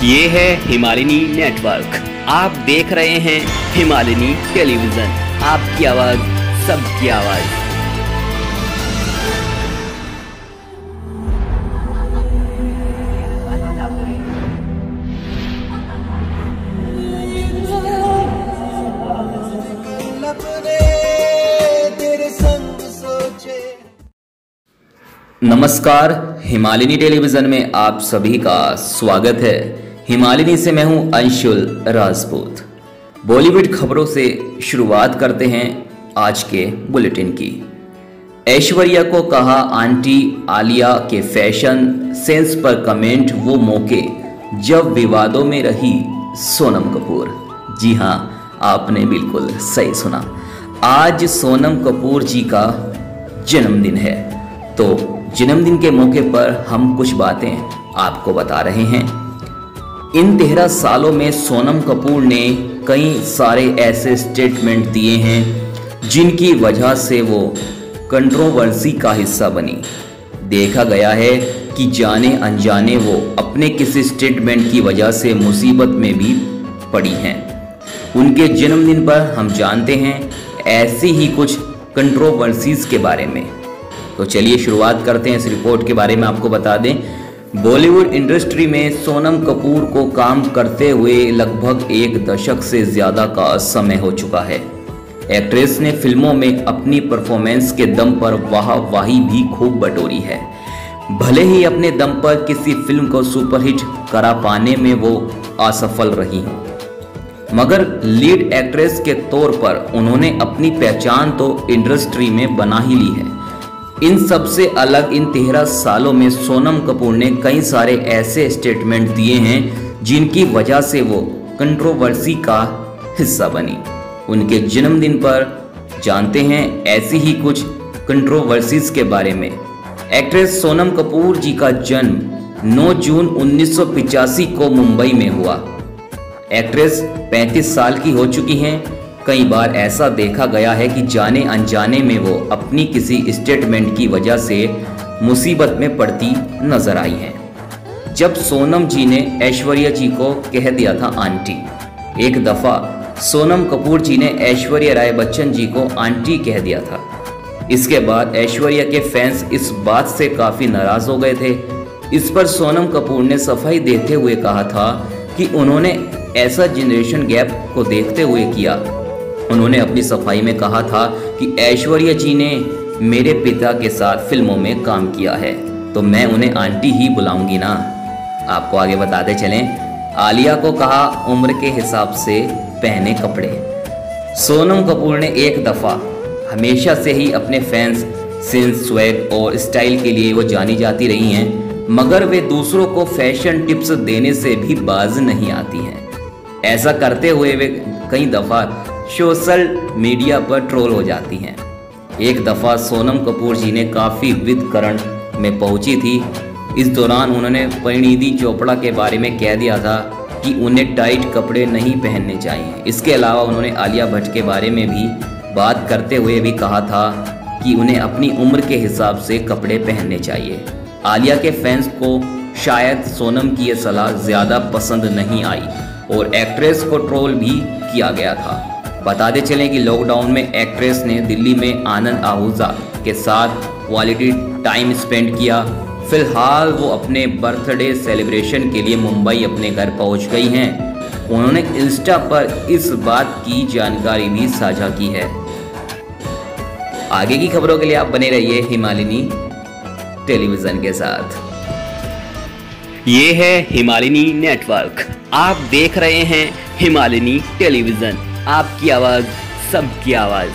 ये है हिमालिनी नेटवर्क। आप देख रहे हैं हिमालिनी टेलीविजन। आपकी आवाज सबकी आवाज। नमस्कार, हिमालिनी टेलीविजन में आप सभी का स्वागत है। हिमालिनी से मैं हूं अंशुल राजपूत। बॉलीवुड खबरों से शुरुआत करते हैं आज के बुलेटिन की। ऐश्वर्या को कहा आंटी आलिया के फैशन सेंस पर कमेंट वो मौके जब विवादों में रही सोनम कपूर। जी हां, आपने बिल्कुल सही सुना। आज सोनम कपूर जी का जन्मदिन है, तो जन्मदिन के मौके पर हम कुछ बातें आपको बता रहे हैं। इन 13 सालों में सोनम कपूर ने कई सारे ऐसे स्टेटमेंट दिए हैं जिनकी वजह से वो कंट्रोवर्सी का हिस्सा बनी। देखा गया है कि जाने अनजाने वो अपने किसी स्टेटमेंट की वजह से मुसीबत में भी पड़ी हैं। उनके जन्मदिन पर हम जानते हैं ऐसी ही कुछ कंट्रोवर्सीज के बारे में। तो चलिए शुरुआत करते हैं इस रिपोर्ट के बारे में। आपको बता दें, बॉलीवुड इंडस्ट्री में सोनम कपूर को काम करते हुए लगभग 1 दशक से ज़्यादा का समय हो चुका है। एक्ट्रेस ने फिल्मों में अपनी परफॉर्मेंस के दम पर वाहवाही भी खूब बटोरी है। भले ही अपने दम पर किसी फिल्म को सुपरहिट करा पाने में वो असफल रही हों, मगर लीड एक्ट्रेस के तौर पर उन्होंने अपनी पहचान तो इंडस्ट्री में बना ही ली है। इन सबसे अलग इन 13 सालों में सोनम कपूर ने कई सारे ऐसे स्टेटमेंट दिए हैं जिनकी वजह से वो कंट्रोवर्सी का हिस्सा बनी। उनके जन्मदिन पर जानते हैं ऐसी ही कुछ कंट्रोवर्सीज के बारे में। एक्ट्रेस सोनम कपूर जी का जन्म 9 जून 1985 को मुंबई में हुआ। एक्ट्रेस 35 साल की हो चुकी हैं। कई बार ऐसा देखा गया है कि जाने अनजाने में वो अपनी किसी स्टेटमेंट की वजह से मुसीबत में पड़ती नजर आई हैं। जब सोनम जी ने ऐश्वर्या जी को कह दिया था आंटी, एक दफ़ा सोनम कपूर जी ने ऐश्वर्या राय बच्चन जी को आंटी कह दिया था। इसके बाद ऐश्वर्या के फैंस इस बात से काफ़ी नाराज़ हो गए थे। इस पर सोनम कपूर ने सफाई देते हुए कहा था कि उन्होंने ऐसा जनरेशन गैप को देखते हुए किया। उन्होंने अपनी सफाई में कहा था कि ऐश्वर्या जी ने मेरे पिता के साथ फिल्मों में काम किया है, तो मैं उन्हें आंटी ही बुलाऊंगी ना। आपको आगे बताते चलें, आलिया को कहा उम्र के हिसाब से पहने कपड़े। सोनम कपूर ने एक दफ़ा हमेशा से ही अपने फैंस सेंस, स्वैग और स्टाइल के लिए वो जानी जाती रही हैं, मगर वे दूसरों को फैशन टिप्स देने से भी बाज नहीं आती हैं। ऐसा करते हुए वे कई दफ़ा सोशल मीडिया पर ट्रोल हो जाती हैं। एक दफ़ा सोनम कपूर जी ने काफ़ी विद करंट में पहुंची थी। इस दौरान उन्होंने परिणीति चोपड़ा के बारे में कह दिया था कि उन्हें टाइट कपड़े नहीं पहनने चाहिए। इसके अलावा उन्होंने आलिया भट्ट के बारे में भी बात करते हुए भी कहा था कि उन्हें अपनी उम्र के हिसाब से कपड़े पहनने चाहिए। आलिया के फैंस को शायद सोनम की ये सलाह ज़्यादा पसंद नहीं आई और एक्ट्रेस को ट्रोल भी किया गया था। बताते चलें कि लॉकडाउन में एक्ट्रेस ने दिल्ली में आनंद आहूजा के साथ क्वालिटी टाइम स्पेंड किया। फिलहाल वो अपने बर्थडे सेलिब्रेशन के लिए मुंबई अपने घर पहुंच गई हैं। उन्होंने इंस्टा पर इस बात की जानकारी भी साझा की है। आगे की खबरों के लिए आप बने रहिए हिमालिनी टेलीविजन के साथ। ये है हिमालिनी नेटवर्क। आप देख रहे हैं हिमालिनी टेलीविजन। आपकी आवाज सबकी आवाज।